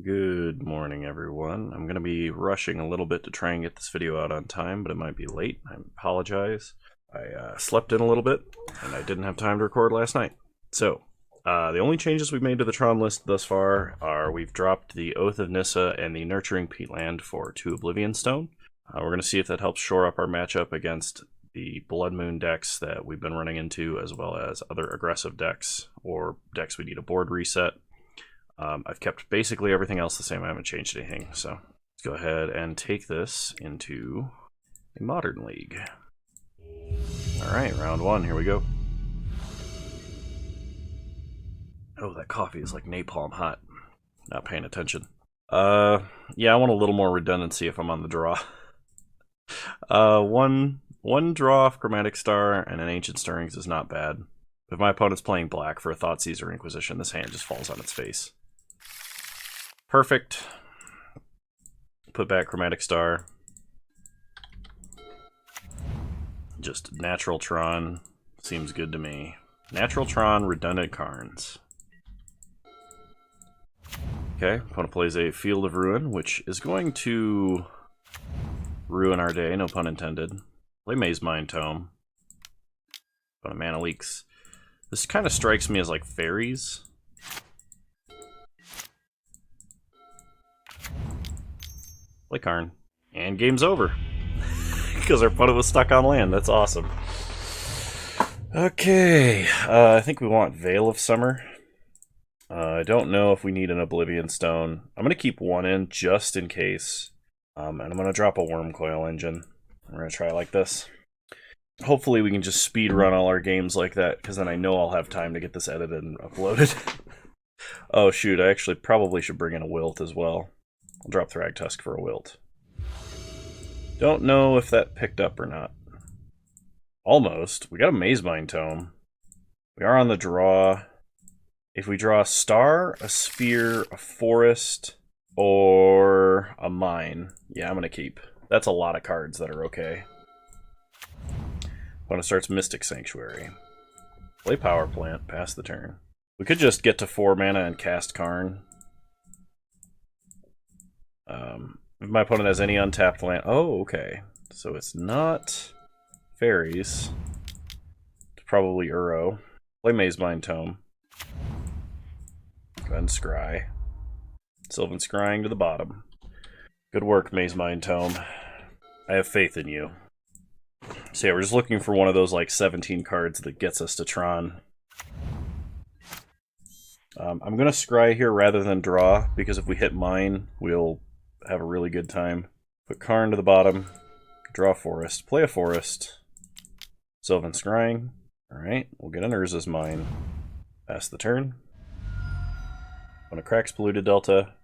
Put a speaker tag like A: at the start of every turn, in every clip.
A: Good morning, everyone. I'm going to be rushing a little bit to try and get this video out on time, but it might be late. I apologize. I slept in a little bit, and I didn't have time to record last night. So, the only changes we've made to the Tron list thus far are we've dropped the Oath of Nissa and the Nurturing Peatland for 2 Oblivion Stone. We're going to see if that helps shore up our matchup against the Blood Moon decks that we've been running into, as well as other aggressive decks, or decks we need a board reset. I've kept basically everything else the same. I haven't changed anything. So let's go ahead and take this into a modern league. Alright, round one. Here we go. Oh, that coffee is like napalm hot. Not paying attention. Yeah, I want a little more redundancy if I'm on the draw. One draw off Chromatic Star and an Ancient Stirrings is not bad. If my opponent's playing black for a Thoughtseize or Inquisition, this hand just falls on its face. Perfect. Put back Chromatic Star. Just natural Tron. Seems good to me. Natural Tron, redundant Karns. Okay, opponent plays a Field of Ruin, which is going to ruin our day, no pun intended. Play Maze Mind Tome. Opponent mana leaks. This kind of strikes me as like fairies. Play Karn. And game's over. Because our opponent was stuck on land. That's awesome. Okay. I think we want Veil of Summer. I don't know if we need an Oblivion Stone. I'm going to keep one in just in case. And I'm going to drop a Worm Coil Engine. We're going to try it like this. Hopefully we can just speed run all our games like that, because then I know I'll have time to get this edited and uploaded. Oh shoot, I actually probably should bring in a Wilt as well. I'll drop Thragtusk for a Wilt. Don't know if that picked up or not. Almost. We got a Maze Mind Tome. We are on the draw. If we draw a star, a sphere, a forest, or a mine, yeah, I'm going to keep. That's a lot of cards that are okay. Opponent starts Mystic Sanctuary. Play Power Plant, pass the turn. We could just get to 4 mana and cast Karn. If my opponent has any untapped land... Oh, okay. So it's not fairies. It's probably Uro. Play Maze Mind Tome. Go ahead and scry. Sylvan Scrying to the bottom. Good work, Maze Mind Tome. I have faith in you. So yeah, we're just looking for one of those like 17 cards that gets us to Tron. I'm going to scry here rather than draw, because if we hit mine, we'll have a really good time. Put Karn to the bottom, draw forest, play a forest, Sylvan Scrying. Alright, we'll get an Urza's Mine. Pass the turn. When it cracks Polluted Delta,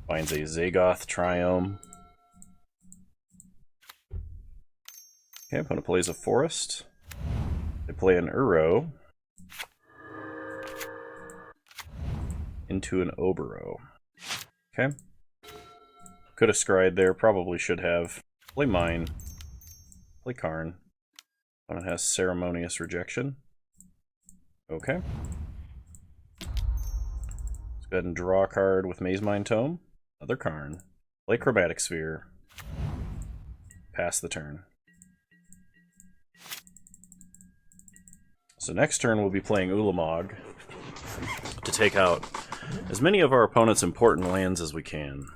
A: finds a Zagoth Triome. Okay, opponent plays a forest. They play an Uro into an Obero. Okay. Could have scryed there, probably should have. Play mine. Play Karn. Opponent has Ceremonious Rejection. Okay. Let's go ahead and draw a card with Maze Mind Tome. Another Karn. Play Chromatic Sphere. Pass the turn. So next turn we'll be playing Ulamog to take out as many of our opponent's important lands as we can.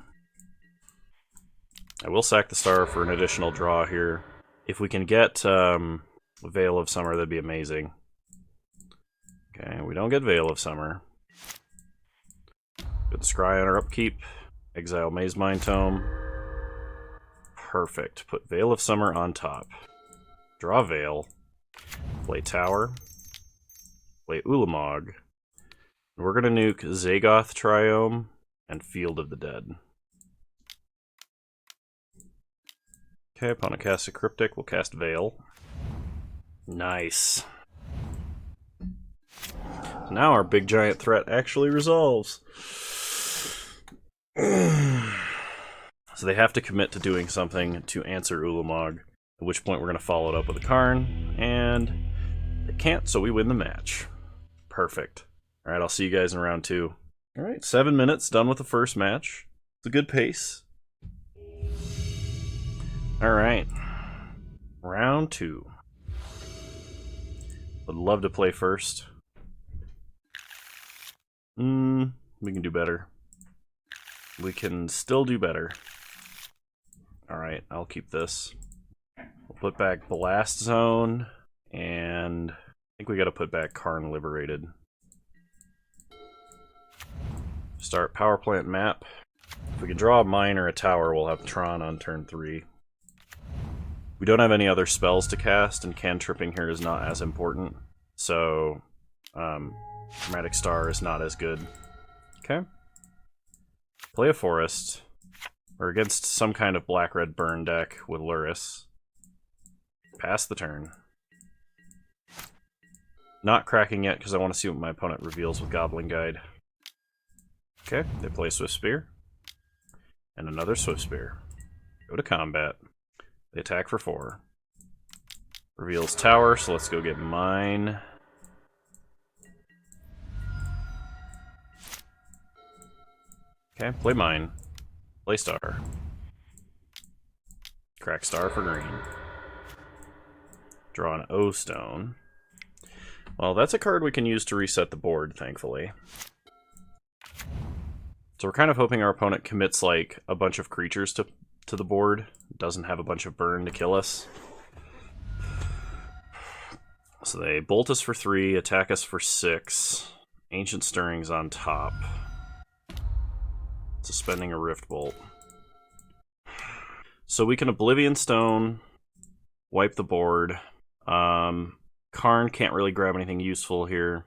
A: I will sack the star for an additional draw here. If we can get Veil of Summer, that'd be amazing. Okay, we don't get Veil of Summer. Get the Scry on our upkeep. Exile Maze Mind Tome. Perfect. Put Veil of Summer on top. Draw Veil. Play Tower. Play Ulamog. And we're going to nuke Zagoth Triome and Field of the Dead. Okay, opponent casts a Cryptic, we'll cast Veil. Nice. So now our big giant threat actually resolves. So they have to commit to doing something to answer Ulamog, at which point we're going to follow it up with a Karn, and they can't, so we win the match. Perfect. Alright, I'll see you guys in round 2. Alright, 7 minutes, done with the first match. It's a good pace. Alright. Round 2. Would love to play first. We can do better. We can still do better. Alright, I'll keep this. We'll put back Blast Zone, and I think we gotta put back Karn Liberated. Start power plant map. If we can draw a mine or a tower, we'll have Tron on turn 3. We don't have any other spells to cast, and cantripping here is not as important. So, Chromatic Star is not as good. Okay. Play a forest. We're against some kind of black-red burn deck with Luris. Pass the turn. Not cracking yet because I want to see what my opponent reveals with Goblin Guide. Okay, they play Swift Spear. And another Swift Spear. Go to combat. They attack for 4. Reveals tower, so let's go get mine. Okay, play mine. Play star. Crack star for green. Draw an O-stone. Well, that's a card we can use to reset the board, thankfully. So we're kind of hoping our opponent commits like a bunch of creatures to the board. Doesn't have a bunch of burn to kill us. So they bolt us for 3, attack us for 6. Ancient Stirring's on top. Suspending a Rift Bolt. So we can Oblivion Stone, wipe the board. Karn can't really grab anything useful here.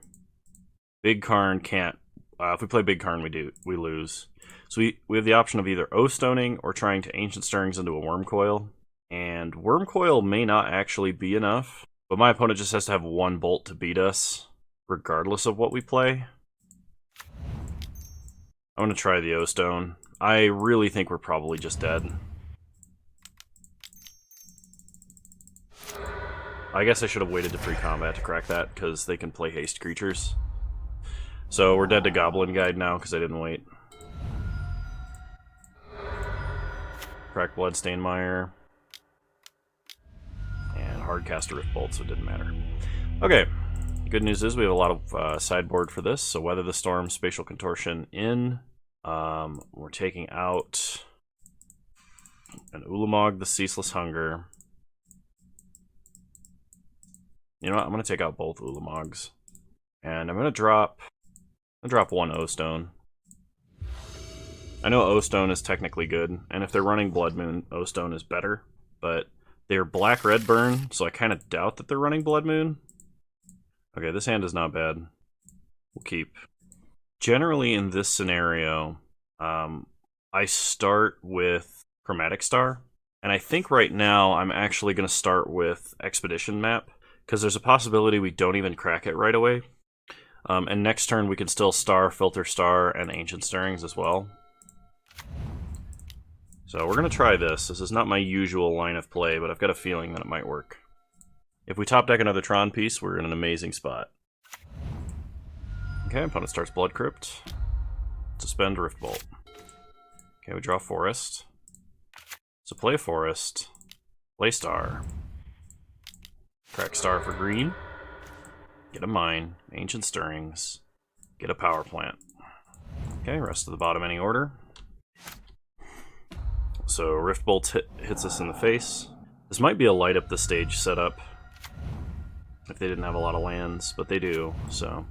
A: Big Karn can't. If we play Big Karn, we lose. So we have the option of either O-stoning or trying to Ancient Stirrings into a Worm Coil. And Worm Coil may not actually be enough, but my opponent just has to have 1 bolt to beat us, regardless of what we play. I'm going to try the O-stone. I really think we're probably just dead. I guess I should have waited to pre-combat to crack that, because they can play haste creatures. So we're dead to Goblin Guide now, because I didn't wait. Crack Bloodstained Mire. And Hardcast Rift Bolt, so it didn't matter. Okay. Good news is we have a lot of sideboard for this, so Weather the Storm, Spatial Contortion in. We're taking out an Ulamog, the Ceaseless Hunger. You know what? I'm going to take out both Ulamogs. And I'm going to drop 1 O-Stone. I know O-Stone is technically good, and if they're running Blood Moon, O-Stone is better, but they're black-red burn, so I kind of doubt that they're running Blood Moon. Okay, this hand is not bad. We'll keep. Generally, in this scenario, I start with Chromatic Star, and I think right now I'm actually going to start with Expedition Map, because there's a possibility we don't even crack it right away. And next turn we can still Star, Filter Star, and Ancient Stirrings as well. So we're going to try this. This is not my usual line of play, but I've got a feeling that it might work. If we top deck another Tron piece, we're in an amazing spot. Okay, opponent starts Blood Crypt. Suspend Rift Bolt. Okay, we draw Forest. So play a Forest. Play Star. Crack Star for green. Get a Mine. Ancient Stirrings. Get a Power Plant. Okay, rest of the bottom any order. So Rift Bolt hits us in the face. This might be a light up the stage setup. If they didn't have a lot of lands, but they do, so.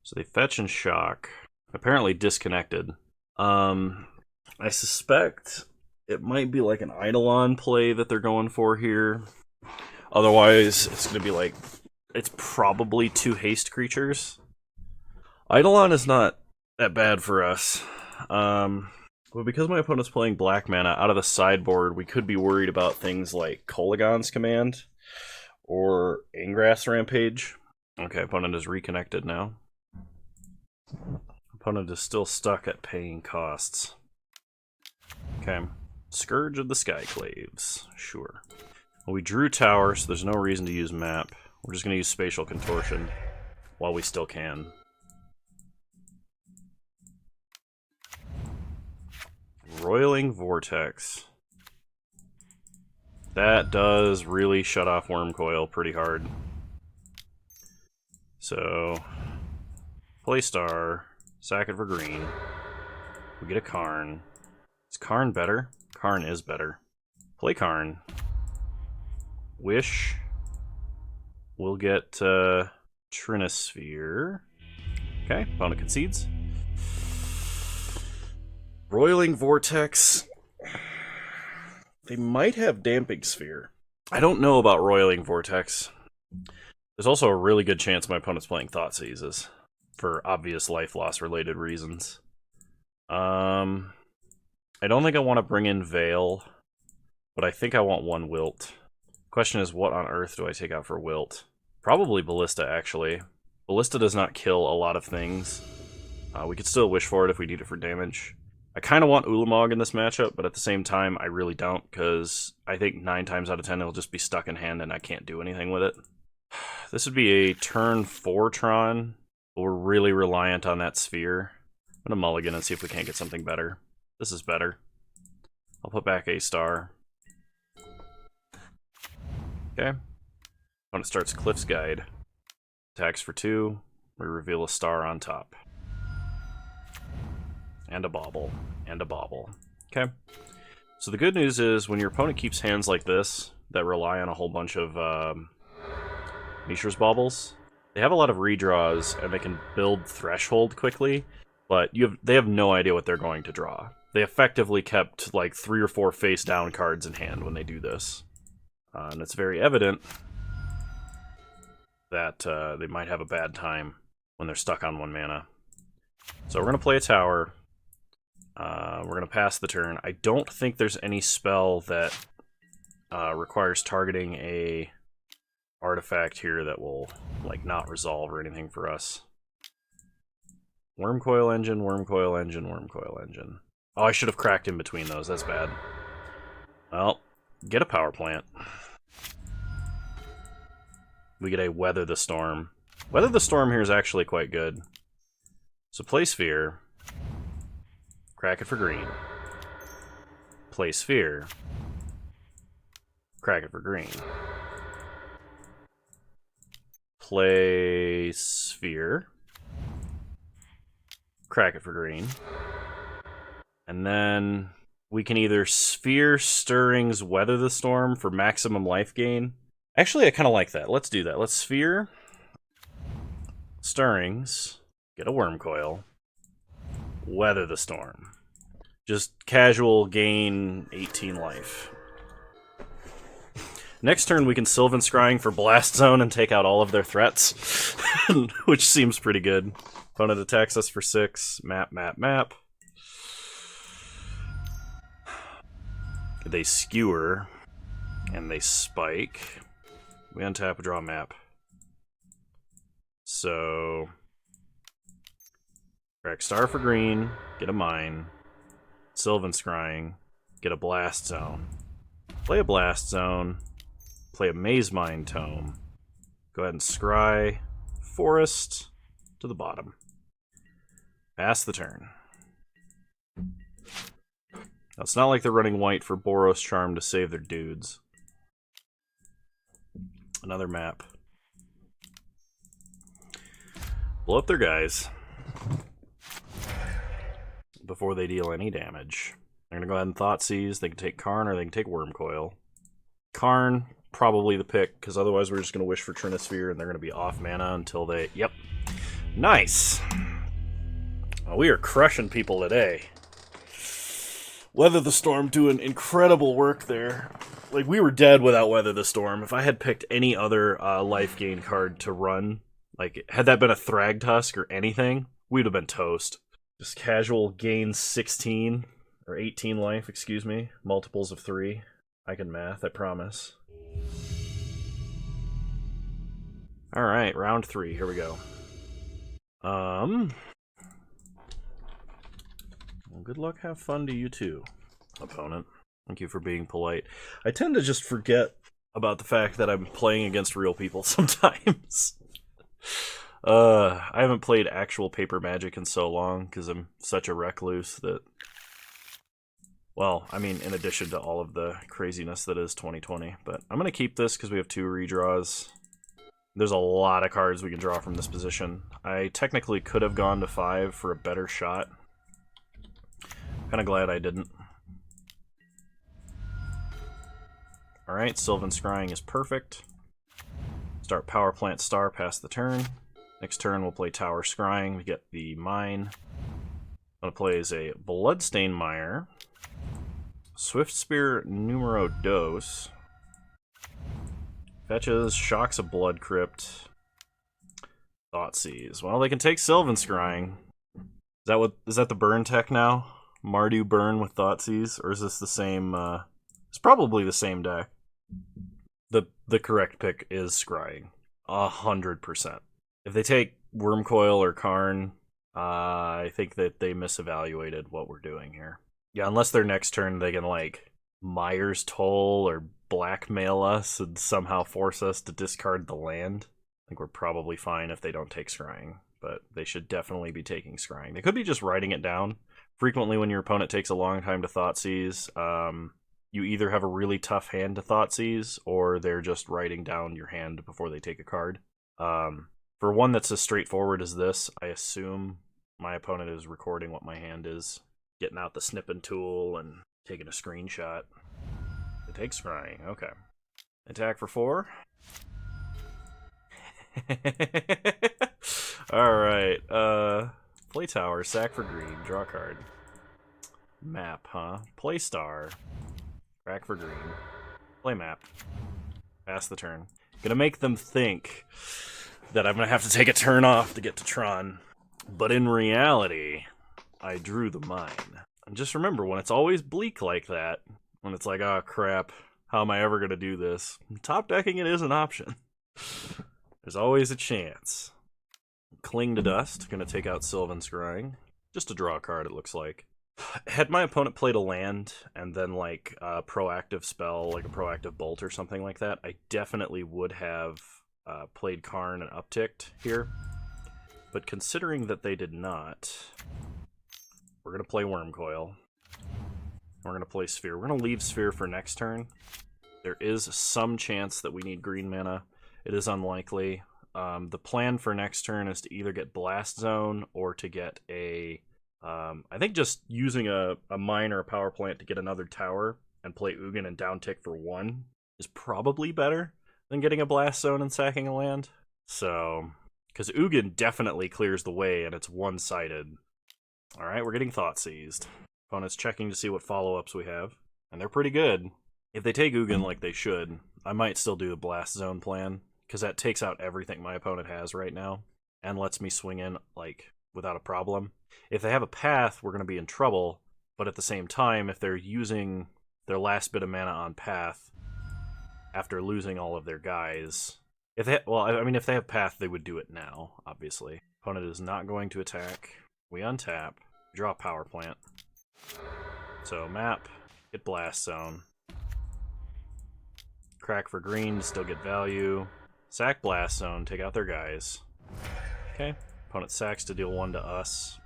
A: So they fetch and shock. Apparently disconnected. I suspect it might be like an Eidolon play that they're going for here. Otherwise, it's going to be like, it's probably 2 haste creatures. Eidolon is not that bad for us. But because my opponent's playing black mana out of the sideboard, we could be worried about things like Kolaghan's Command or Ingrass Rampage. Okay, opponent is reconnected now. Opponent is still stuck at paying costs. Okay, Scourge of the Skyclaves, sure. Well, we drew tower, so there's no reason to use map. We're just going to use Spatial Contortion while we still can. Roiling Vortex. That does really shut off Worm Coil pretty hard. So, play Star, sack it for green. We get a Karn. Is Karn better? Karn is better. Play Karn. Wish. We'll get Trinisphere. Okay, opponent concedes. Roiling Vortex. They might have Damping Sphere. I don't know about Roiling Vortex. There's also a really good chance my opponent's playing Thought Seizes for obvious life loss related reasons. I don't think I want to bring in Veil, but I think I want one Wilt. Question is, what on earth do I take out for Wilt? Probably Ballista, actually. Ballista does not kill a lot of things. We could still wish for it if we need it for damage. I kind of want Ulamog in this matchup, but at the same time, I really don't, because I think 9 times out of 10 it'll just be stuck in hand and I can't do anything with it. This would be a turn 4 Tron, but we're really reliant on that sphere. I'm going to mulligan and see if we can't get something better. This is better. I'll put back a star. Okay. Opponent starts Cliff's Guide. Attacks for 2. We reveal a star on top. And a bauble. And a bauble. Okay. So the good news is, when your opponent keeps hands like this, that rely on a whole bunch of Mishra's baubles, they have a lot of redraws, and they can build Threshold quickly, but they have no idea what they're going to draw. They effectively kept like 3 or 4 face-down cards in hand when they do this. And it's very evident that they might have a bad time when they're stuck on 1 mana. So we're going to play a tower. We're going to pass the turn. I don't think there's any spell that requires targeting a artifact here that will like not resolve or anything for us. Worm Coil Engine, Worm Coil Engine, Worm Coil Engine. Oh, I should have cracked in between those. That's bad. Well, get a power plant. We get a Weather the Storm. Weather the Storm here is actually quite good. So play Sphere. Crack it for green. Play Sphere. Crack it for green. Play Sphere. Crack it for green. And then we can either Sphere Stirrings Weather the Storm for maximum life gain. Actually, I kind of like that. Let's do that. Let's Sphere Stirrings. Get a Worm Coil. Weather the Storm. Just casual gain 18 life. Next turn we can Sylvan Scrying for Blast Zone and take out all of their threats, which seems pretty good. Opponent attacks us for 6. Map, map, map. They Skewer, and they Spike. We untap, draw a map. So, crack Star for green, get a Mine. Sylvan Scrying, get a Blast Zone. Play a Blast Zone. Play a Maze Mine Tome. Go ahead and Scry Forest to the bottom. Pass the turn. Now, it's not like they're running white for Boros Charm to save their dudes. Another map. Blow up their guys before they deal any damage. They're going to go ahead and Thought Seize. They can take Karn or they can take Worm Coil. Karn, probably the pick, because otherwise we're just going to wish for Trinisphere and they're going to be off mana until they... Yep. Nice! Well, we are crushing people today. Weather the Storm doing incredible work there. Like, we were dead without Weather the Storm. If I had picked any other life gain card to run, like, had that been a Thragtusk or anything, we'd have been toast. Just casual gain 16, or 18 life, excuse me. Multiples of 3. I can math, I promise. Alright, round 3, here we go. Well, good luck, have fun to you too, opponent. Thank you for being polite. I tend to just forget about the fact that I'm playing against real people sometimes. I haven't played actual paper Magic in so long because I'm such a recluse that Well, I mean, in addition to all of the craziness that is 2020. But I'm going to keep this because we have 2 redraws. There's a lot of cards we can draw from this position. I technically could have gone to 5 for a better shot. Kind of glad I didn't. Alright, Sylvan Scrying is perfect. Start Power Plant Star past the turn. Next turn we'll play Tower Scrying to get the mine. I'm going to play as a Bloodstain Mire. Swift Spear Numero Dos. Fetches, Shocks a Blood Crypt. Thoughtseize. Well, they can take Sylvan Scrying. Is that the burn tech now? Mardu burn with Thoughtseize? Or is this the same it's probably the same deck. The correct pick is Scrying. 100%. If they take Wormcoil or Karn, I think that they misevaluated what we're doing here. Yeah, unless their next turn they can, like, Myers Toll or blackmail us and somehow force us to discard the land. I think we're probably fine if they don't take Scrying, but they should definitely be taking Scrying. They could be just writing it down. Frequently when your opponent takes a long time to Thoughtseize, you either have a really tough hand to Thoughtseize, or they're just writing down your hand before they take a card. For one that's as straightforward as this, I assume my opponent is recording what my hand is, getting out the snipping tool and taking a screenshot. It takes Scrying, okay. Attack for 4. Alright, play Tower, sack for green, draw a card. Map, huh? Play Star. Crack for green. Play Map. Pass the turn. Gonna make them think that I'm gonna have to take a turn off to get to Tron. But in reality, I drew the mine. And just remember, when it's always bleak like that, when it's like, oh crap, how am I ever gonna do this? Top decking it is an option. There's always a chance. Cling to Dust, gonna take out Sylvan Scrying. Just to draw a card, it looks like. Had my opponent played a land and then like a proactive spell, like a proactive bolt or something like that, I definitely would have played Karn and upticked here. But considering that they did not, we're going to play Wormcoil. We're going to play Sphere. We're going to leave Sphere for next turn. There is some chance that we need green mana. It is unlikely. The plan for next turn is to either get Blast Zone or to get a... I think just using a mine or a power plant to get another tower and play Ugin and downtick for 1 is probably better than getting a Blast Zone and sacking a land. So, because Ugin definitely clears the way and it's one-sided. Alright, we're getting Thoughtseized. Opponent's checking to see what follow-ups we have, and they're pretty good. If they take Ugin like they should, I might still do the Blast Zone plan, because that takes out everything my opponent has right now, and lets me swing in, like, without a problem. If they have a path, we're going to be in trouble, but at the same time, if they're using their last bit of mana on path after losing all of their guys, if they have path, they would do it now, obviously. Opponent is not going to attack. We untap, draw power plant. So map, get Blast Zone. Crack for green, still get value. Sack Blast Zone, take out their guys. Okay, opponent sacks to deal 1 to us.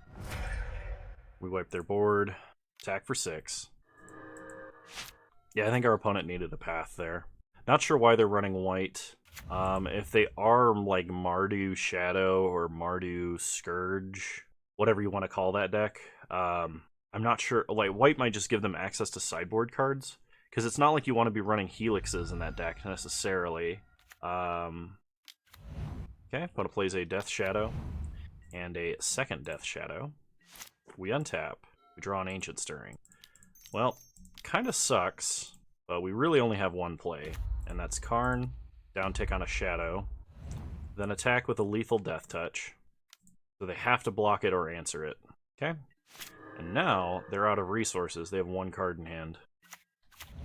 A: We wipe their board. Attack for 6. Yeah, I think our opponent needed a path there. Not sure why they're running white. If they are like Mardu Shadow or Mardu Scourge, whatever you want to call that deck, I'm not sure. Like, white might just give them access to sideboard cards, because it's not like you want to be running Helixes in that deck necessarily. Okay, opponent plays a Death Shadow and a second Death Shadow. We untap. We draw an Ancient Stirring. Well, kind of sucks, but we really only have one play, and that's Karn, downtick on a Shadow, then attack with a lethal Death Touch. So they have to block it or answer it. Okay? And now they're out of resources. They have 1 card in hand.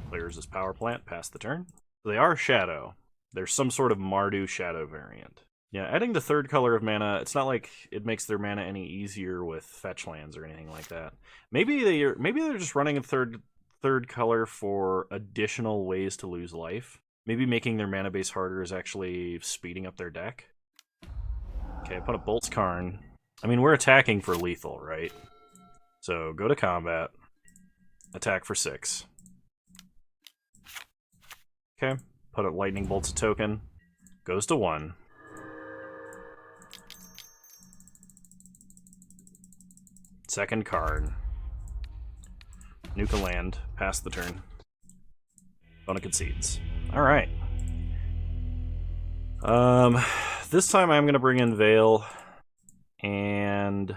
A: Players is Power Plant, pass the turn. So they are Shadow. There's some sort of Mardu Shadow variant. Yeah, adding the 3rd color of mana, it's not like it makes their mana any easier with fetch lands or anything like that. Maybe they're just running a third color for additional ways to lose life. Maybe making their mana base harder is actually speeding up their deck. Okay, opponent bolts Karn. I mean, we're attacking for lethal, right? So go to combat. Attack for 6. Okay. Put up lightning bolts a token. Goes to 1. Second card. Nuke a land. Pass the turn. Opponent concedes. Alright. This time I'm going to bring in Veil. And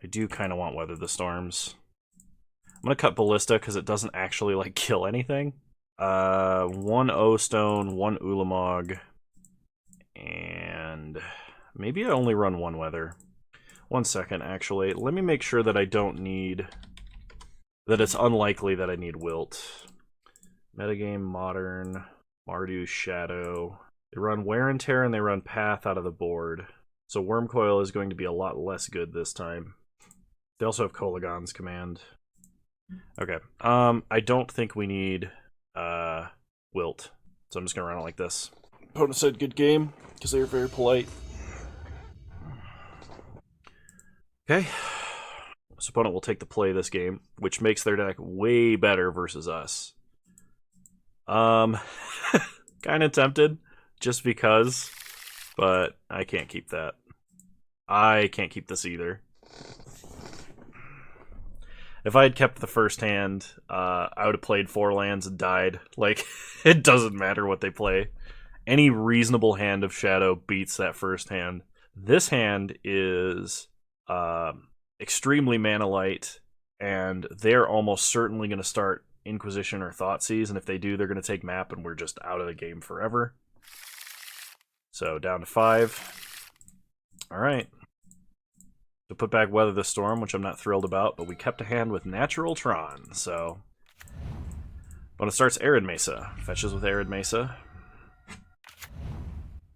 A: I do kind of want Weather the Storms. I'm going to cut Ballista because it doesn't actually, like, kill anything. 1 O-Stone, 1 Ulamog. And maybe I only run 1 Weather. 1 second, actually. Let me make sure that I don't need... that it's unlikely that I need Wilt. Metagame, Modern, Mardu, Shadow. They run Wear and Tear and they run Path out of the board. So Wormcoil is going to be a lot less good this time. They also have Kolagon's Command. Okay. I don't think we need Wilt. So I'm just going to run it like this. Opponent said good game, because they were very polite. Okay. This opponent will take the play this game, which makes their deck way better versus us. Kind of tempted, just because, but I can't keep that. I can't keep this either. If I had kept the first hand, I would have played 4 lands and died. Like, it doesn't matter what they play. Any reasonable hand of Shadow beats that first hand. This hand is extremely mana light, and they're almost certainly going to start Inquisition or Thoughtseize, and if they do, they're going to take map, and we're just out of the game forever. So, down to 5. Alright. To put back Weather the Storm, which I'm not thrilled about, but we kept a hand with Natural Tron, so... When it starts Arid Mesa. Fetches with Arid Mesa.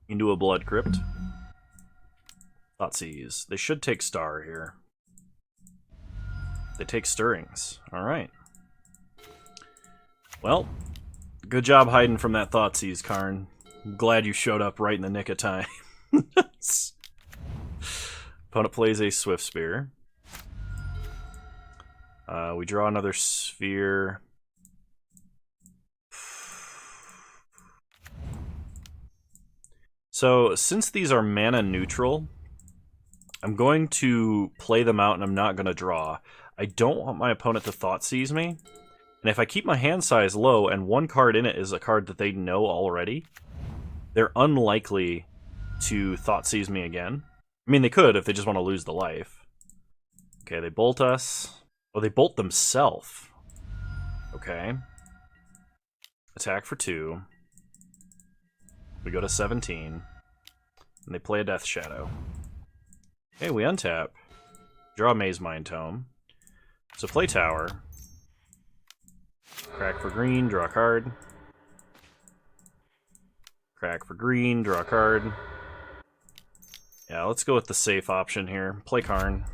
A: Into a Blood Crypt. Thoughtseize. They should take Star here. They take Stirrings. Alright. Well, good job hiding from that Thoughtseize, Karn. I'm glad you showed up right in the nick of time. Opponent plays a Swift Spear. We draw another Sphere. So, since these are mana neutral, I'm going to play them out and I'm not going to draw. I don't want my opponent to Thoughtseize me. And if I keep my hand size low and one card in it is a card that they know already, they're unlikely to Thoughtseize me again. I mean, they could if they just want to lose the life. Okay, they bolt us. Oh, they bolt themselves. Okay. Attack for 2. We go to 17. And they play a Death Shadow. Okay, we untap. Draw a Maze Mind Tome. So play Tower. Crack for green, draw a card. Crack for green, draw a card. Yeah, let's go with the safe option here. Play Karn.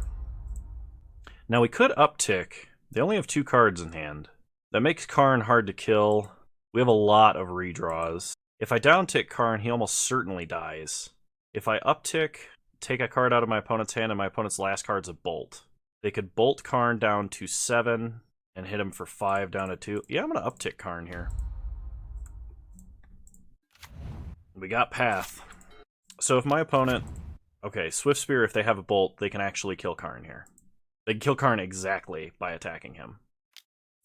A: Now we could uptick. They only have 2 cards in hand. That makes Karn hard to kill. We have a lot of redraws. If I downtick Karn, he almost certainly dies. If I uptick, take a card out of my opponent's hand, and my opponent's last card's a bolt. They could bolt Karn down to 7 and hit him for 5 down to 2. Yeah, I'm going to uptick Karn here. We got Path. So if my opponent... Okay, Swift Spear, if they have a bolt, they can actually kill Karn here. They can kill Karn exactly by attacking him.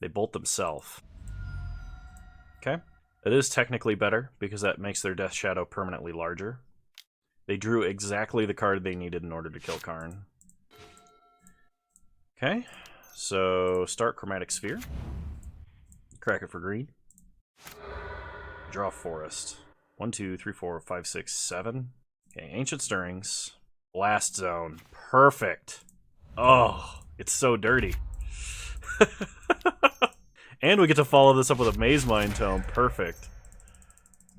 A: They bolt themselves. Okay. It is technically better, because that makes their Death Shadow permanently larger. They drew exactly the card they needed in order to kill Karn. Okay, so start Chromatic Sphere. Crack it for green. Draw Forest. 1, 2, 3, 4, 5, 6, 7. Okay, Ancient Stirrings. Blast Zone. Perfect. Oh, it's so dirty. And we get to follow this up with a Maze Mind Tome. Perfect.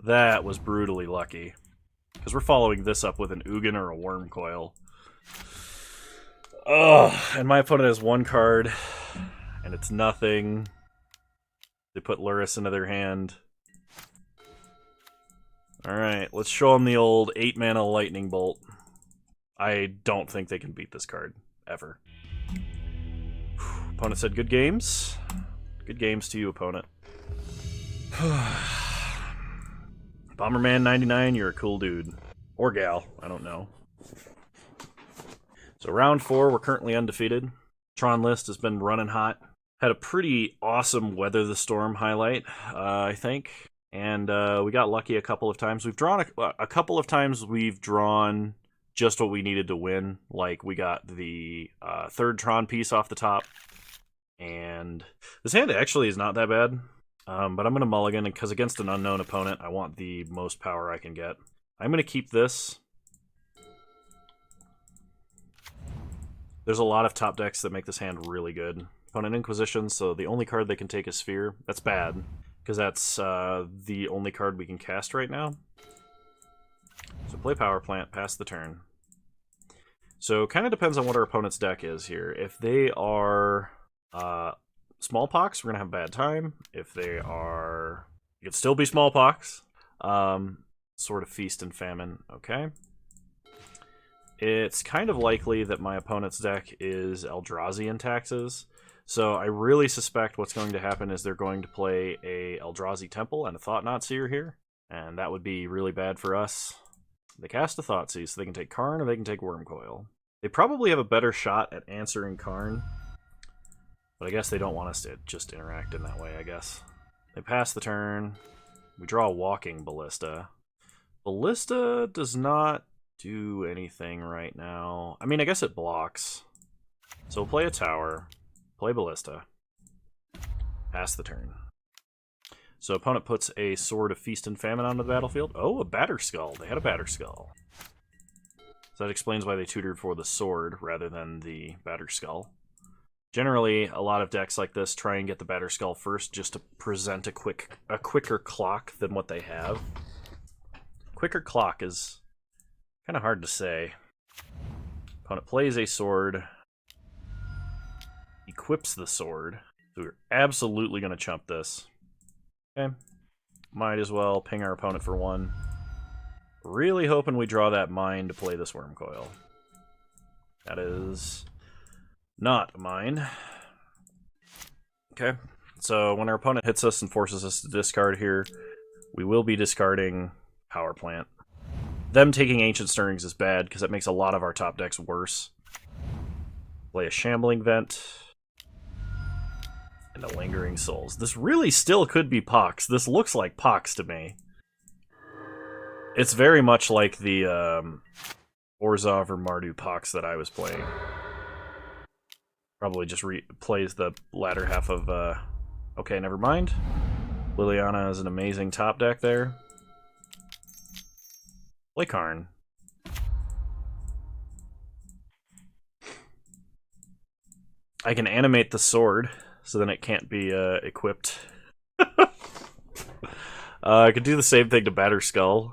A: That was brutally lucky. Because we're following this up with an Ugin or a Wormcoil. Ugh, and my opponent has 1 card. And it's nothing. They put Luris into their hand. Alright, let's show them the old 8-mana Lightning Bolt. I don't think they can beat this card. Ever. Opponent Opponent said good games. Good games to you, opponent. Bomberman 99, you're a cool dude. Or gal, I don't know. So round 4, we're currently undefeated. Tron list has been running hot. Had a pretty awesome Weather the Storm highlight, I think. And we got lucky a couple of times. We've drawn a couple of times. We've drawn just what we needed to win. Like we got the third Tron piece off the top, and this hand actually is not that bad. But I'm gonna mulligan because against an unknown opponent, I want the most power I can get. I'm gonna keep this. There's a lot of top decks that make this hand really good. Opponent Inquisition, so the only card they can take is Sphere. That's bad. Because that's the only card we can cast right now. So play Power Plant, pass the turn. So kind of depends on what our opponent's deck is here. If they are Smallpox, we're going to have a bad time. If they are... It could still be Smallpox. Sort of Feast and Famine. Okay. It's kind of likely that my opponent's deck is Eldrazi and Taxes. So I really suspect what's going to happen is they're going to play a Eldrazi Temple and a Thought-Knot Seer here. And that would be really bad for us. They cast a Thoughtseize, so they can take Karn or they can take Wormcoil. They probably have a better shot at answering Karn. But I guess they don't want us to just interact in that way, I guess. They pass the turn. We draw a Walking Ballista. Ballista does not do anything right now. I mean, I guess it blocks. So we'll play a Tower. Play Ballista. Pass the turn. So opponent puts a Sword of Feast and Famine onto the battlefield. Oh, a Batterskull. They had a Batterskull. So that explains why they tutored for the Sword rather than the Batterskull. Generally, a lot of decks like this try and get the Batterskull first just to present a quicker clock than what they have. Quicker clock is kind of hard to say. Opponent plays a Sword. Equips the Sword. So we're absolutely going to chump this. Okay. Might as well ping our opponent for 1. Really hoping we draw that mine to play this Wormcoil. That is not a mine. Okay. So when our opponent hits us and forces us to discard here, we will be discarding Power Plant. Them taking Ancient Stirrings is bad because it makes a lot of our top decks worse. Play a Shambling Vent. And a Lingering Souls. This really still could be Pox. This looks like Pox to me. It's very much like the Orzhov or Mardu Pox that I was playing. Probably just plays the latter half of... Okay, never mind. Liliana is an amazing top deck there. Play Karn. I can animate the Sword, so then it can't be equipped. I could do the same thing to Batterskull.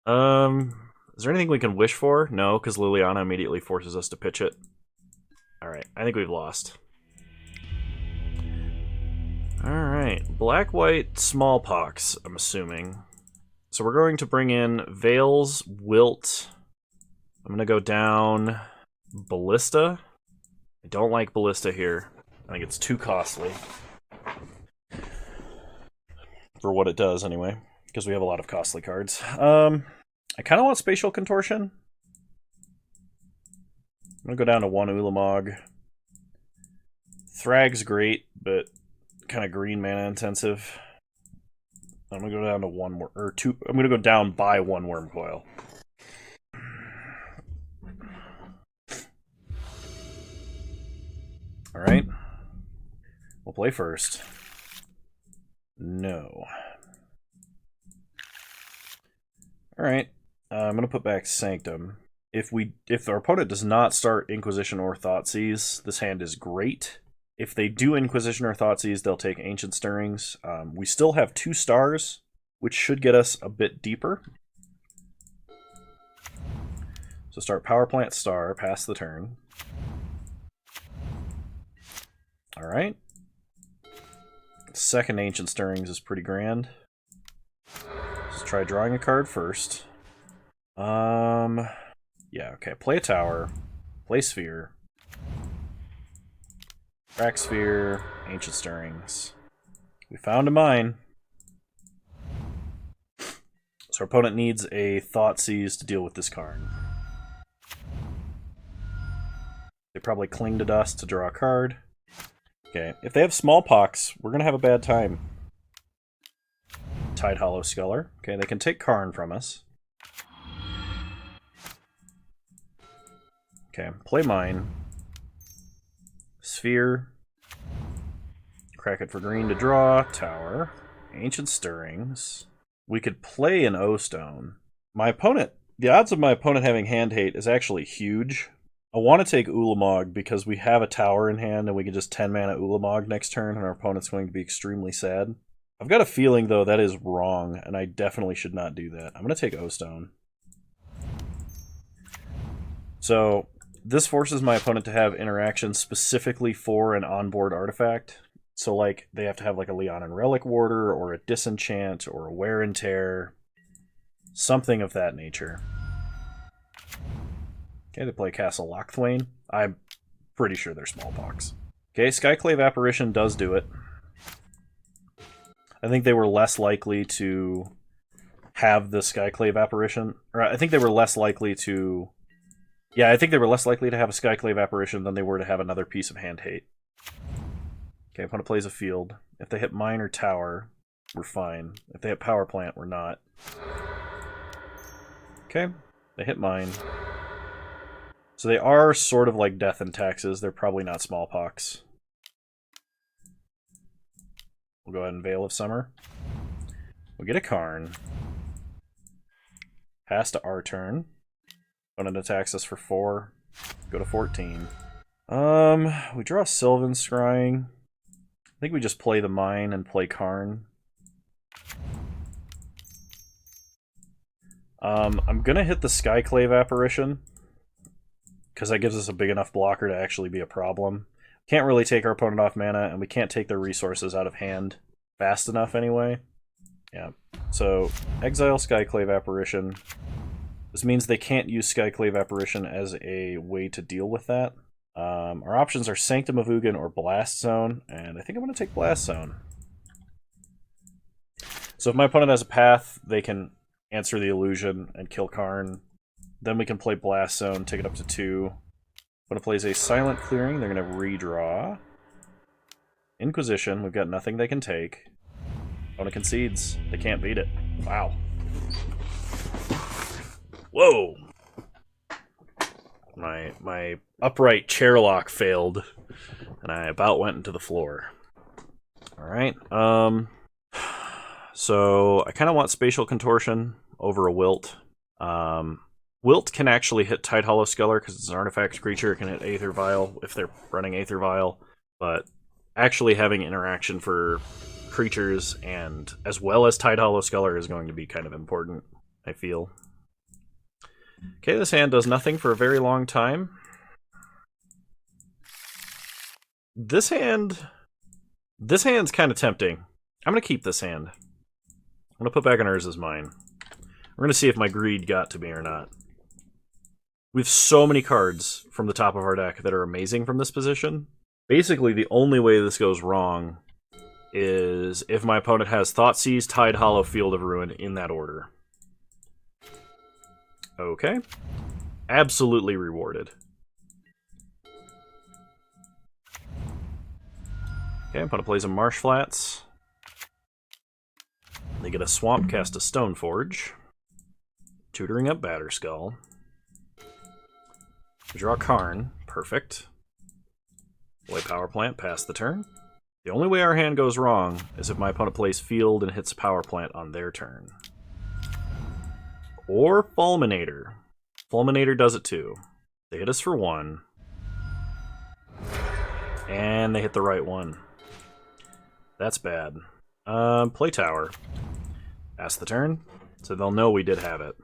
A: Is there anything we can wish for? No, because Liliana immediately forces us to pitch it. Alright, I think we've lost. Alright, Black-White Smallpox, I'm assuming. So we're going to bring in Veils, Wilt. I'm going to go down Ballista. I don't like Ballista here. I think it's too costly. For what it does, anyway. Because we have a lot of costly cards. I kind of want Spatial Contortion. I'm going to go down to 1 Ulamog. Thrag's great, but kind of green mana intensive. I'm going to go down to 1 more, or 2. I'm going to go down by 1 Wormcoil. Alright. We'll play first. No. Alright. I'm going to put back Sanctum. If our opponent does not start Inquisition or Thoughtseize, this hand is great. If they do Inquisition or Thoughtseize, they'll take Ancient Stirrings. We still have 2 stars, which should get us a bit deeper. So start Power Plant Star, pass the turn. Alright. Second Ancient Stirrings is pretty grand. Let's try drawing a card first. Yeah, okay. Play a Tower. Play Sphere. Crack Sphere, Ancient Stirrings. We found a mine. So our opponent needs a Thoughtseize to deal with this Karn. They probably cling to dust to draw a card. Okay, if they have Smallpox, we're going to have a bad time. Tidehollow Sculler. Okay, they can take Karn from us. Okay, play mine. Sphere. Crack it for green to draw. Tower. Ancient Stirrings. We could play an O-Stone. My opponent, the odds of my opponent having hand hate is actually huge. I want to take Ulamog because we have a tower in hand and we can just 10 mana Ulamog next turn and our opponent's going to be extremely sad. I've got a feeling though that is wrong and I definitely should not do that. I'm going to take O-Stone. So this forces my opponent to have interactions specifically for an onboard artifact. So like they have to have like a Leonin Relic Warder or a Disenchant or a Wear and Tear. Something of that nature. Okay, they play Castle Lochthwain. I'm pretty sure they're Smallpox. Okay, Skyclave Apparition does do it. I think they were less likely to have the Skyclave Apparition. Or I think they were less likely to... Yeah, I think they were less likely to have a Skyclave Apparition than they were to have another piece of hand hate. Okay, opponent plays a field. If they hit mine or tower, we're fine. If they hit power plant, we're not. Okay, they hit mine. So they are sort of like Death and Taxes. They're probably not Smallpox. We'll go ahead and Veil of Summer. We'll get a Karn. Pass to our turn. Opponent attacks us for 4. Go to 14. We draw Sylvan Scrying. I think we just play the mine and play Karn. I'm gonna hit the Skyclave Apparition because that gives us a big enough blocker to actually be a problem. Can't really take our opponent off mana, and we can't take their resources out of hand fast enough anyway. Yeah, so exile Skyclave Apparition. This means they can't use Skyclave Apparition as a way to deal with that. Our options are Sanctum of Ugin or Blast Zone, and I think I'm going to take Blast Zone. So if my opponent has a path, they can answer the illusion and kill Karn. Then we can play Blast Zone, take it up to 2. Opponent plays a Silent Clearing, they're going to redraw. Inquisition, we've got nothing they can take. Opponent concedes, they can't beat it. Wow. Whoa! My upright chair lock failed, and I about went into the floor. Alright, so I kind of want Spatial Contortion over a Wilt. Wilt can actually hit Tidehollow Sculler because it's an artifact creature. It can hit Aether Vial if they're running Aether Vial, but actually having interaction for creatures and as well as Tidehollow Sculler is going to be kind of important, I feel. Okay, this hand does nothing for a very long time. This hand's kind of tempting. I'm going to keep this hand. I'm going to put back an Urza's Mine. We're going to see if my greed got to me or not. We have so many cards from the top of our deck that are amazing from this position. Basically, the only way this goes wrong is if my opponent has Thoughtseize, Tidehollow, Field of Ruin in that order. Okay. Absolutely rewarded. Okay, opponent plays a Marsh Flats. They get a Swamp, cast a Stoneforge. Tutoring up Batterskull. Draw Karn. Perfect. Play Power Plant, pass the turn. The only way our hand goes wrong is if my opponent plays Field and hits Power Plant on their turn. Or Fulminator. Fulminator does it too. They hit us for 1. And they hit the right one. That's bad. Play Tower. Pass the turn, so they'll know we did have it.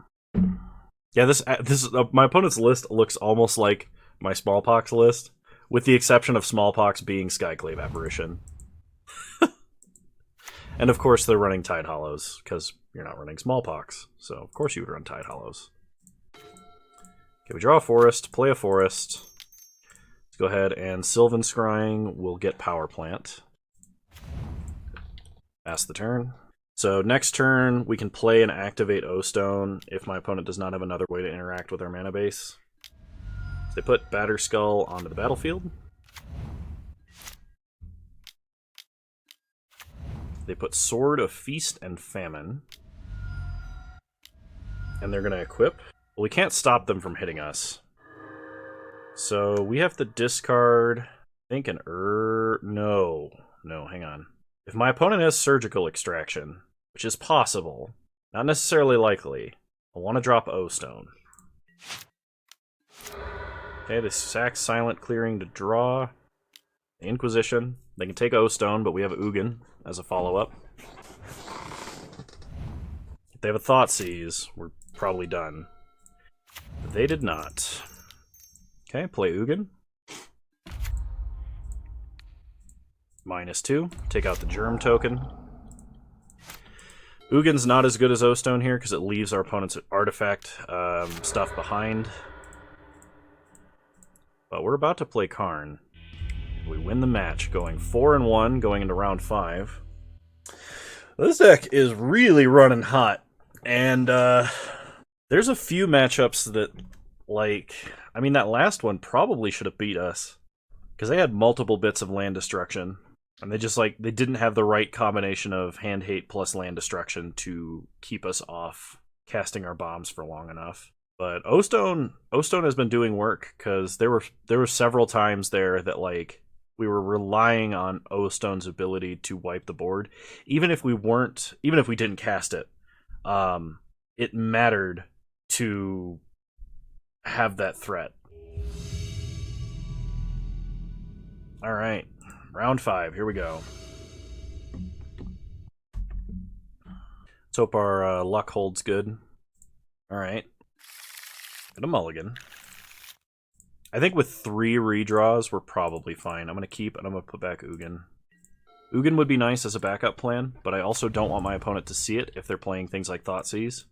A: Yeah, this my opponent's list looks almost like my Smallpox list, with the exception of Smallpox being Skyclave Apparition. And of course they're running Tidehollows, because you're not running Smallpox, so of course you would run Tidehollows. Okay, we draw a forest, play a forest. Let's go ahead and Sylvan Scrying will get Power Plant. Pass the turn. So next turn, we can play and activate O-Stone if my opponent does not have another way to interact with our mana base. So they put Batterskull onto the battlefield. They put Sword of Feast and Famine. And they're going to equip. Well, we can't stop them from hitting us. So we have to discard, I think no, hang on. If my opponent has Surgical Extraction, which is possible, not necessarily likely, I want to drop O-Stone. Okay, they sack Silent Clearing to draw. Inquisition. They can take O-Stone, but we have Ugin as a follow-up. If they have a Thoughtseize, we're probably done. But they did not. Okay, play Ugin. -2. Take out the Germ token. Ugin's not as good as O-Stone here because it leaves our opponent's artifact stuff behind. But we're about to play Karn. We win the match, going 4-1, going into round 5. This deck is really running hot. And there's a few matchups that, like... I mean, that last one probably should have beat us. Because they had multiple bits of land destruction. And they just, like, they didn't have the right combination of hand hate plus land destruction to keep us off casting our bombs for long enough. But O-Stone has been doing work, because there were several times there that, like, we were relying on O-Stone's ability to wipe the board. Even if we didn't cast it, it mattered to have that threat. Alright, round 5, here we go. Let's hope our luck holds good. Alright. Get a mulligan. I think with 3 redraws, we're probably fine. I'm going to keep, and I'm going to put back Ugin. Ugin would be nice as a backup plan, but I also don't want my opponent to see it if they're playing things like Thoughtseize.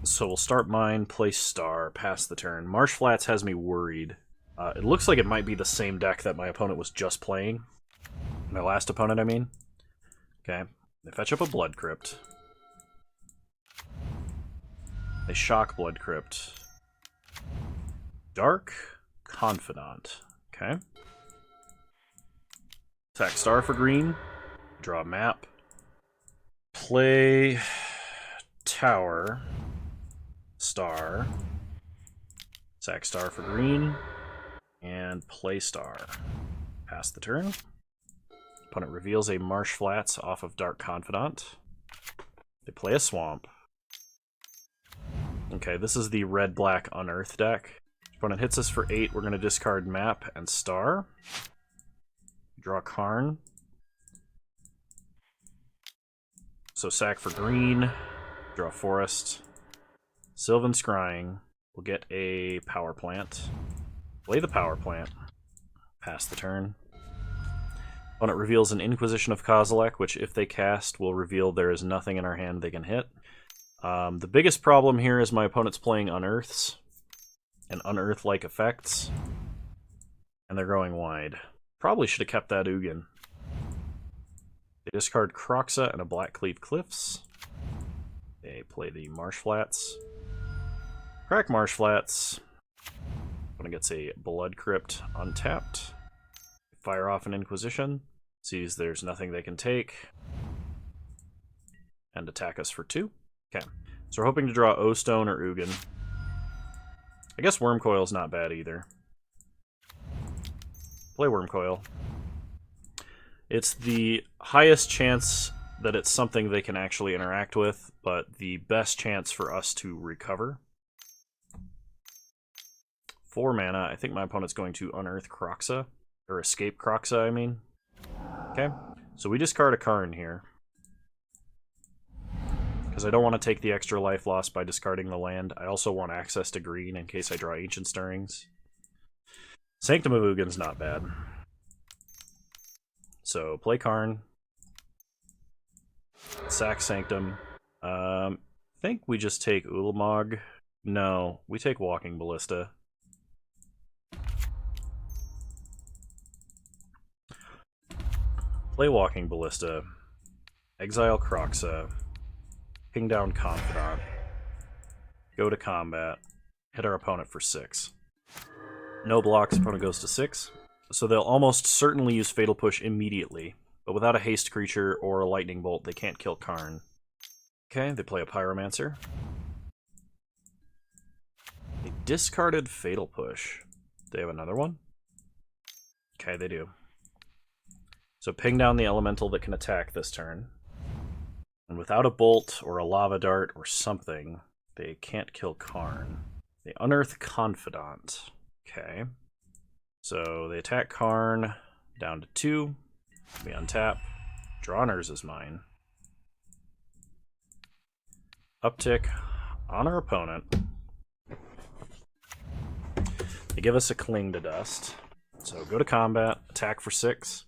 A: So we'll start mine, play Star, pass the turn. Marsh Flats has me worried. It looks like it might be the same deck that my opponent was just playing. My last opponent, I mean. Okay. They fetch up a Blood Crypt. They shock Blood Crypt. Dark Confidant. Okay. Attack Star for green. Draw a map. Play Tower. Star. Sack Star for green. And play Star. Pass the turn. Opponent reveals a Marsh Flats off of Dark Confidant. They play a Swamp. Okay, this is the red-black Unearth deck. Opponent hits us for 8, we're going to discard Map and Star. Draw Karn. So sack for green. Draw Forest. Sylvan Scrying. We'll get a Power Plant. Play the Power Plant. Pass the turn. Opponent reveals an Inquisition of Kozilek, which if they cast will reveal there is nothing in our hand they can hit. The biggest problem here is my opponent's playing Unearths and Unearth-like effects, and they're going wide. Probably should have kept that Ugin. They discard Kroxa and a Blackcleave Cliffs. They play the Marsh Flats. Crack Marsh Flats. Opponent gets a Blood Crypt untapped. Fire off an Inquisition. Sees there's nothing they can take. And attack us for 2. Okay, so we're hoping to draw O-Stone or Ugin. I guess Wormcoil's not bad either. Play Wormcoil. It's the highest chance that it's something they can actually interact with, but the best chance for us to recover. 4 mana. I think my opponent's going to Unearth Kroxa. Or Escape Kroxa, I mean. Okay, so we discard a Karn here. Because I don't want to take the extra life loss by discarding the land. I also want access to green in case I draw Ancient Stirrings. Sanctum of Ugin's not bad. So, play Karn. Sack Sanctum. I think we just take Ulamog. No, we take Walking Ballista. Play Walking Ballista, exile Croxa, ping down Confidant, go to combat, hit our opponent for 6. No blocks, opponent goes to 6. So they'll almost certainly use Fatal Push immediately, but without a haste creature or a lightning bolt, they can't kill Karn. Okay, they play a Pyromancer. They discarded Fatal Push. They have another one? Okay, they do. So ping down the elemental that can attack this turn. And without a bolt or a lava dart or something, they can't kill Karn. They unearth Confidant. Okay. So they attack Karn down to 2. We untap. Drawners is mine. Uptick on our opponent. They give us a Cling to Dust. So go to combat, attack for 6.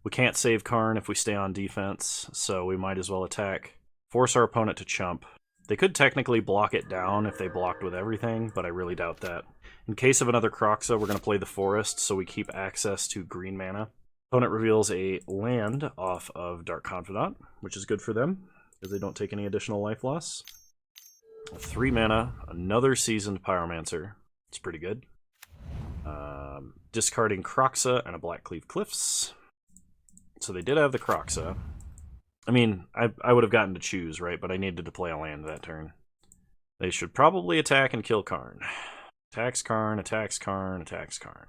A: We can't save Karn if we stay on defense, so we might as well attack. Force our opponent to chump. They could technically block it down if they blocked with everything, but I really doubt that. In case of another Croxa, we're going to play the Forest, so we keep access to green mana. Opponent reveals a land off of Dark Confidant, which is good for them, because they don't take any additional life loss. 3 mana, another Seasoned Pyromancer. It's pretty good. Discarding Croxa and a Blackcleave Cliffs. So they did have the Croxa. I mean, I would have gotten to choose, right? But I needed to play a land that turn. They should probably attack and kill Karn. Attacks Karn, attacks Karn, attacks Karn.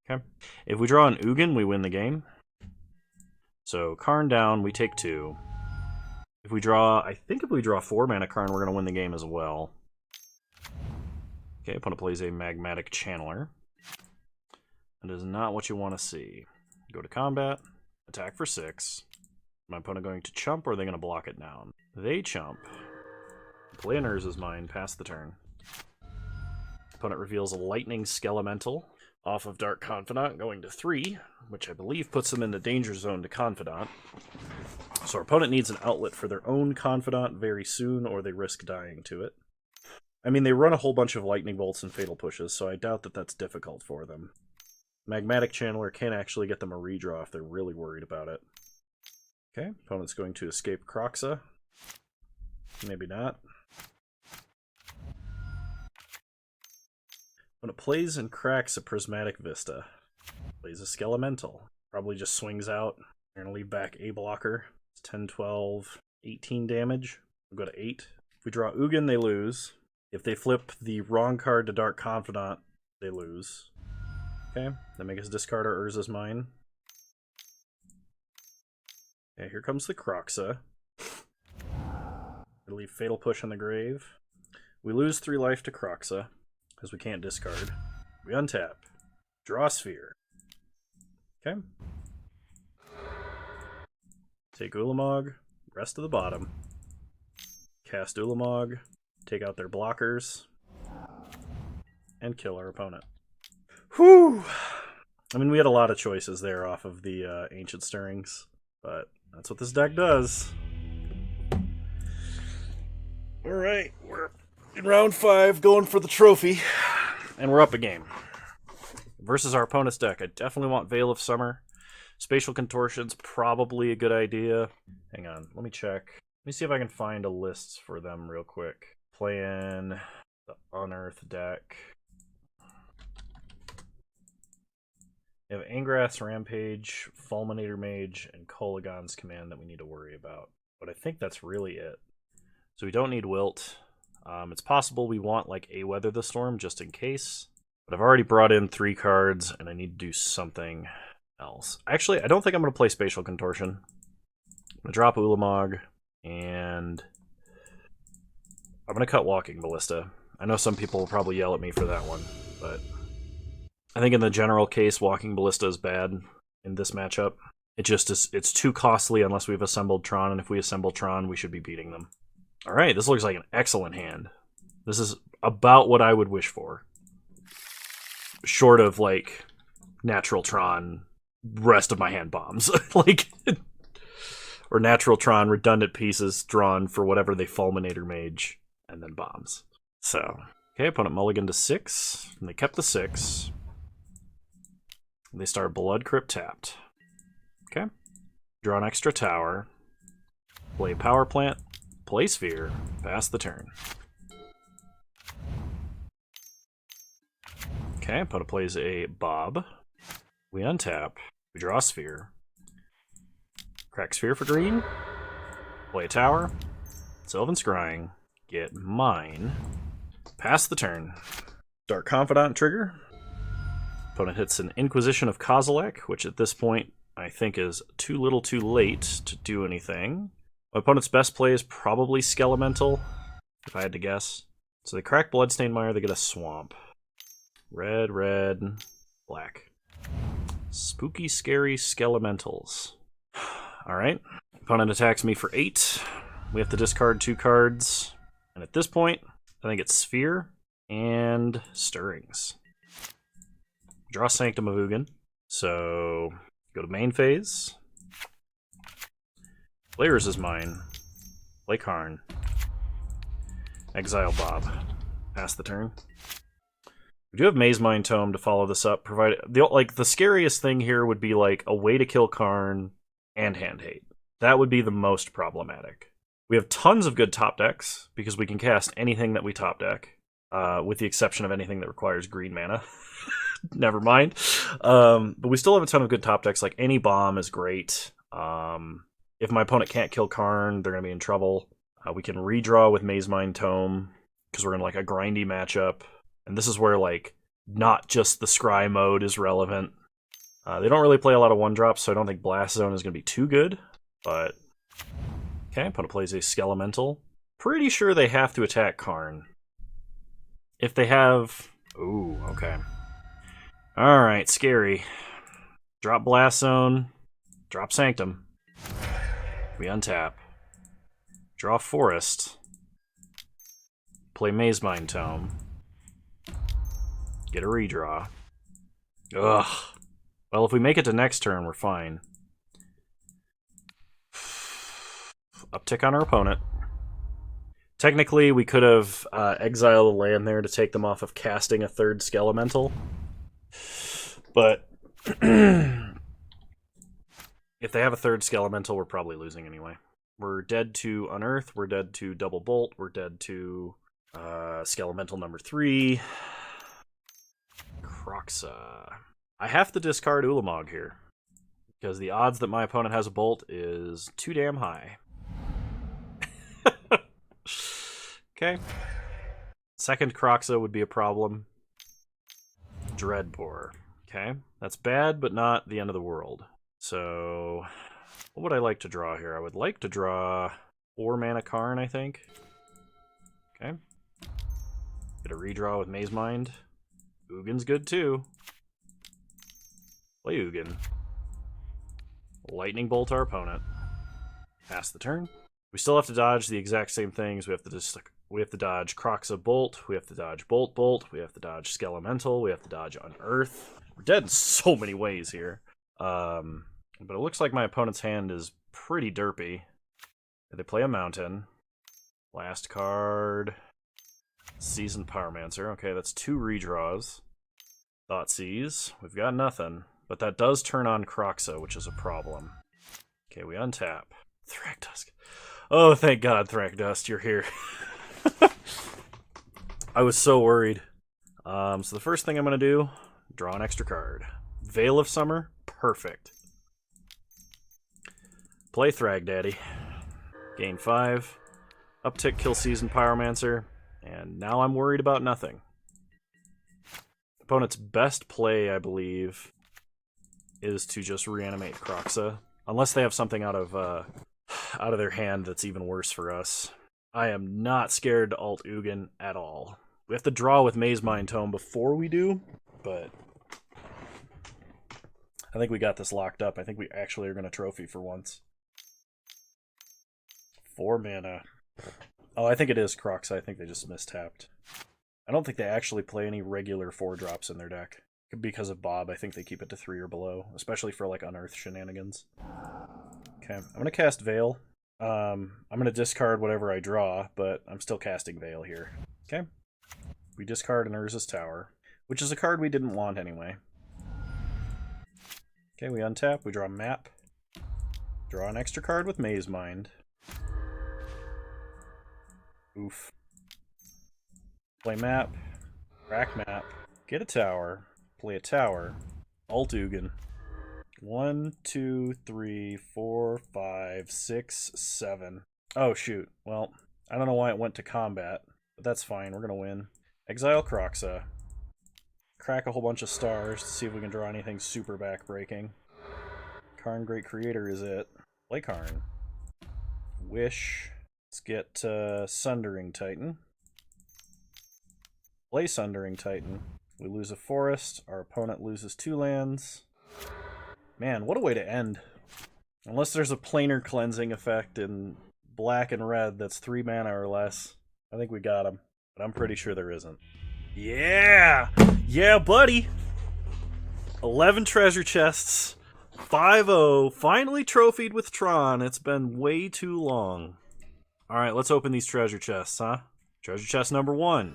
A: Okay. If we draw an Ugin, we win the game. So Karn down, we take 2. If we draw, I think if we draw 4 mana Karn, we're going to win the game as well. Okay, opponent plays a Magmatic Channeler. That is not what you want to see. Go to combat, attack for 6. My opponent going to chump, or are they going to block it down? They chump. Play an Urza's Mine, pass the turn. Opponent reveals a Lightning Skelemental off of Dark Confidant, going to 3, which I believe puts them in the danger zone to Confidant. So our opponent needs an outlet for their own Confidant very soon, or they risk dying to it. I mean, they run a whole bunch of Lightning Bolts and Fatal Pushes, so I doubt that that's difficult for them. Magmatic Channeler can actually get them a redraw if they're really worried about it. Okay, opponent's going to escape Croxa. Maybe not. When it plays and cracks a Prismatic Vista, plays a Skelemental. Probably just swings out. We're going to leave back a blocker. It's 10, 12, 18 damage. We'll go to 8. If we draw Ugin, they lose. If they flip the wrong card to Dark Confidant, they lose. Okay, that makes us discard our Urza's Mine. Okay, here comes the Croxa. We'll leave Fatal Push on the grave. We lose 3 life to Croxa, because we can't discard. We untap. Draw Sphere. Okay. Take Ulamog, rest to the bottom. Cast Ulamog, take out their blockers, and kill our opponent. Whew! I mean, we had a lot of choices there off of the Ancient Stirrings, but that's what this deck does. Alright, we're in round 5, going for the trophy, and we're up a game. Versus our opponent's deck, I definitely want Veil of Summer. Spatial Contortion's probably a good idea. Hang on, let me check. Let me see if I can find a list for them real quick. Playing the Unearth deck. We have Angrath's Rampage, Fulminator Mage, and Kolaghan's Command that we need to worry about. But I think that's really it. So we don't need Wilt. It's possible we want like a Weather the Storm just in case. But I've already brought in 3 cards, and I need to do something else. Actually, I don't think I'm going to play Spatial Contortion. I'm going to drop Ulamog, and I'm going to cut Walking Ballista. I know some people will probably yell at me for that one, but I think in the general case, Walking Ballista is bad in this matchup. It just is, it's too costly unless we've assembled Tron, and if we assemble Tron, we should be beating them. Alright, this looks like an excellent hand. This is about what I would wish for. Short of, like, Natural Tron, rest of my hand bombs. Like, or Natural Tron, redundant pieces drawn for whatever they Fulminator Mage, and then bombs. So, okay, opponent mulligan to 6, and they kept the 6. They start Blood Crypt tapped. Okay. Draw an extra tower. Play power plant. Play sphere. Pass the turn. Okay, opponent plays a Bob. We untap. We draw a sphere. Crack sphere for green. Play a tower. Sylvan Scrying. Get mine. Pass the turn. Dark Confidant trigger. Opponent hits an Inquisition of Kozilek, which at this point I think is too little too late to do anything. My opponent's best play is probably Skelemental, if I had to guess. So they crack Bloodstained Mire, they get a Swamp. Red, red, black. Spooky, scary Skelementals. Alright. Opponent attacks me for 8. We have to discard 2 cards. And at this point, I think it's Sphere and Stirrings. Draw Sanctum of Ugin. So, go to main phase. Players is mine. Play Karn. Exile Bob. Pass the turn. We do have Maze Mine Tome to follow this up. Provided the scariest thing here would be like a way to kill Karn and Hand Hate. That would be the most problematic. We have tons of good top decks because we can cast anything that we top deck, with the exception of anything that requires green mana. Never mind. But we still have a ton of good top decks. Like any bomb is great. If my opponent can't kill Karn, they're going to be in trouble. We can redraw with Maze Mine Tome because we're in like a grindy matchup. And this is where like not just the scry mode is relevant. They don't really play a lot of 1-drops, so I don't think Blast Zone is going to be too good. But okay, opponent plays a Skelemental. Pretty sure they have to attack Karn. If they have... Ooh, okay. Alright, scary. Drop Blast Zone. Drop Sanctum. We untap. Draw Forest. Play Maze Mine Tome. Get a redraw. Ugh. Well, if we make it to next turn, we're fine. Uptick on our opponent. Technically, we could have exiled a land there to take them off of casting a 3rd Skelemental. But if they have a 3rd Skelemental, we're probably losing anyway. We're dead to Unearth, we're dead to Double Bolt, we're dead to Skelemental number 3. Kroxa. I have to discard Ulamog here, because the odds that my opponent has a Bolt is too damn high. Okay. Second Kroxa would be a problem. Dreadbore. Okay. That's bad, but not the end of the world. So, what would I like to draw here? I would like to draw 4 mana Karn, I think. Okay. Get a redraw with Maze Mind. Ugin's good too. Play Ugin. Lightning Bolt our opponent. Pass the turn. We still have to dodge the exact same things. We have to dodge Kroxa Bolt. We have to dodge Bolt Bolt. We have to dodge Skelemental. We have to dodge Unearth. We're dead in so many ways here. But it looks like my opponent's hand is pretty derpy. They play a mountain. Last card. Seasoned Pyromancer. Okay, that's 2 redraws. Thoughtseize. We've got nothing. But that does turn on Kroxa, which is a problem. Okay, we untap. Thragtusk. Oh, thank God, Thragdust, you're here. I was so worried. So the first thing I'm going to do, draw an extra card. Veil of Summer, perfect. Play Thragdaddy. Gain 5. Uptick, kill Seasoned Pyromancer. And now I'm worried about nothing. Opponent's best play, I believe, is to just reanimate Kroxa. Unless they have something out of their hand that's even worse for us. I am not scared to alt Ugin at all. We have to draw with Maze Mine Tome before we do, but I think we got this locked up. I think we actually are going to trophy for once. 4 mana. Oh, I think it is Kroxa. I think they just mistapped. I don't think they actually play any regular 4-drops in their deck. Because of Bob, I think they keep it to 3 or below, especially for like Unearth shenanigans. Okay, I'm going to cast Veil. I'm going to discard whatever I draw, but I'm still casting Veil here. Okay. We discard an Urza's Tower, which is a card we didn't want anyway. Okay, we untap, we draw a map. Draw an extra card with Maze Mind. Oof. Play map. Rack map. Get a tower. Play a tower. Alt Ugin. 1, 2, 3, 4, 5, 6, 7. Oh, shoot. Well, I don't know why it went to combat, but that's fine. We're going to win. Exile Kroxa. Crack a whole bunch of stars to see if we can draw anything super backbreaking. Karn Great Creator is it. Play Karn. Wish. Let's get Sundering Titan. Play Sundering Titan. We lose a forest. Our opponent loses 2 lands. Man, what a way to end. Unless there's a planar cleansing effect in black and red that's 3 mana or less. I think we got him. But I'm pretty sure there isn't. Yeah! Yeah, buddy! 11 treasure chests. 5-0. Finally trophied with Tron. It's been way too long. Alright, let's open these treasure chests, huh? Treasure chest number 1.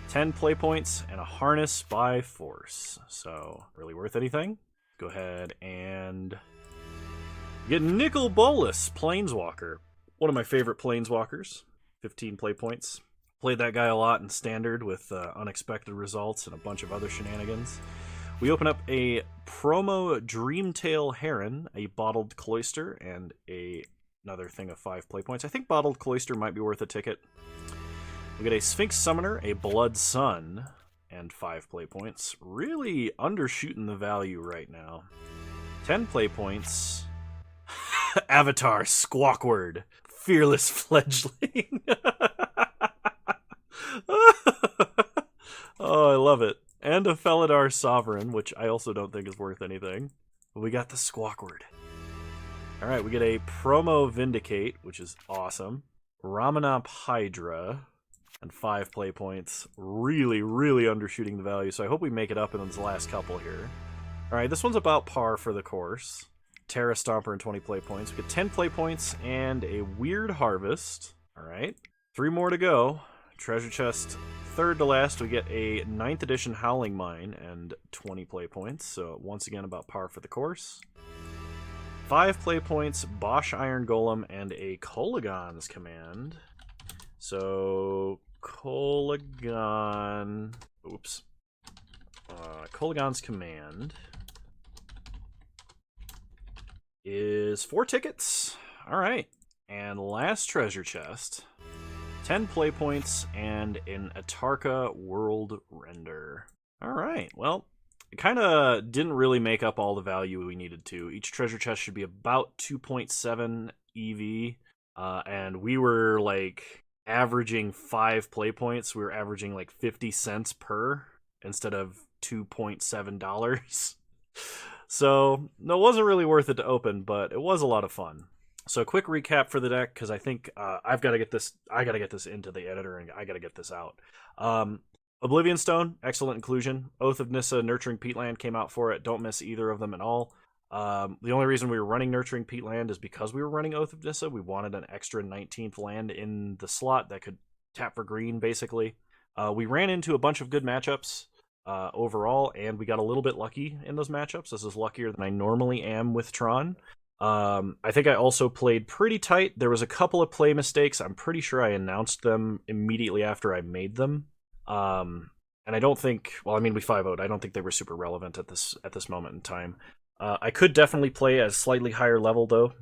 A: 10 play points and a harness by force. So, really worth anything? Go ahead and get Nicol Bolas, Planeswalker. One of my favorite Planeswalkers. 15 play points. Played that guy a lot in Standard with unexpected results and a bunch of other shenanigans. We open up a promo Dreamtail Heron, a Bottled Cloister, and another thing of 5 play points. I think Bottled Cloister might be worth a ticket. We get a Sphinx Summoner, a Blood Sun, and 5 play points. Really undershooting the value right now. 10 play points. Avatar Squawkward, Fearless Fledgling. Oh, I love it. And a Felidar Sovereign, which I also don't think is worth anything. But we got the Squawkward. Alright, we get a Promo Vindicate, which is awesome. Ramanop Hydra. And 5 play points. Really, really undershooting the value, so I hope we make it up in this last couple here. Alright, this one's about par for the course. Terra Stomper and 20 play points. We get 10 play points and a Weird Harvest. Alright, 3 more to go. Treasure chest, third to last, we get a 9th edition Howling Mine and 20 play points, so once again about par for the course. 5 play points, Bosch Iron Golem, and a Kolaghan's Command. So, Kolaghan... Oops. Kolaghan's Command is 4 tickets. Alright. And last treasure chest. 10 play points and an Atarka World Render. Alright, well, it kind of didn't really make up all the value we needed to. Each treasure chest should be about 2.7 EV. And we were like averaging 5 play points. We were averaging like 50 cents per instead of $2.7. So, no, it wasn't really worth it to open, but it was a lot of fun. So, a quick recap for the deck, because I think I've got to get this. I got to get this into the editor, and I got to get this out. Oblivion Stone, excellent inclusion. Oath of Nissa, Nurturing Peatland came out for it. Don't miss either of them at all. The only reason we were running Nurturing Peatland is because we were running Oath of Nissa. We wanted an extra 19th land in the slot that could tap for green, basically. We ran into a bunch of good matchups overall, and we got a little bit lucky in those matchups. This is luckier than I normally am with Tron. I think I also played pretty tight. There was a couple of play mistakes. I'm pretty sure I announced them immediately after I made them. And I don't think, well, I mean, we 5-0'd. I don't think they were super relevant at this moment in time. I could definitely play at a slightly higher level, though.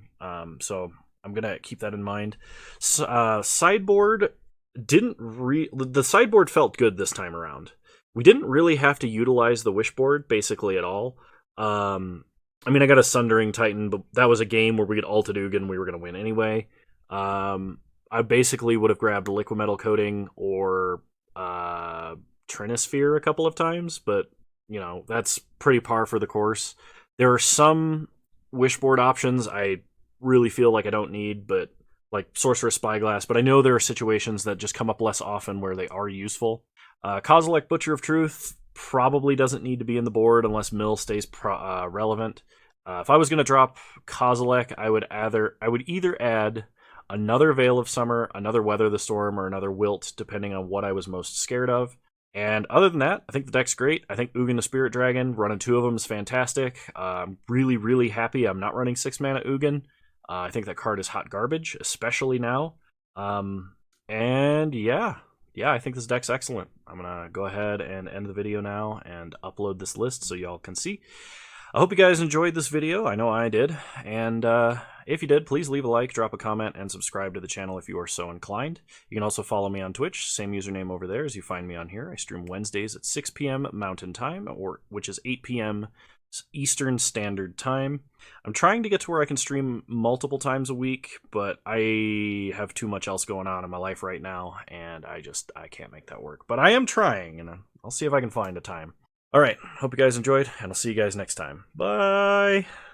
A: So I'm going to keep that in mind. Sideboard the sideboard felt good this time around. We didn't really have to utilize the Wishboard, basically, at all. I mean, I got a Sundering Titan, but that was a game where we get ulted Ugin, we were going to win anyway. I basically would have grabbed Liquimetal Coating or Trinisphere a couple of times, but, you know, that's pretty par for the course. There are some Wishboard options I really feel like I don't need, but like Sorcerous Spyglass, but I know there are situations that just come up less often where they are useful. Kozilek, Butcher of Truth, probably doesn't need to be in the board unless Mill stays relevant. If I was going to drop Kozilek, I would either add another Veil of Summer, another Weather the Storm, or another Wilt, depending on what I was most scared of. And other than that, I think the deck's great. I think Ugin the Spirit Dragon, running 2 of them is fantastic. I'm really, really happy I'm not running 6 mana Ugin. I think that card is hot garbage, especially now. And yeah, I think this deck's excellent. I'm going to go ahead and end the video now and upload this list so y'all can see. I hope you guys enjoyed this video. I know I did. And if you did, please leave a like, drop a comment, and subscribe to the channel if you are so inclined. You can also follow me on Twitch, same username over there as you find me on here. I stream Wednesdays at 6 p.m. Mountain Time, which is 8 p.m. Eastern Standard Time. I'm trying to get to where I can stream multiple times a week, but I have too much else going on in my life right now, and I can't make that work. But I am trying, and I'll see if I can find a time. Alright, hope you guys enjoyed, and I'll see you guys next time. Bye!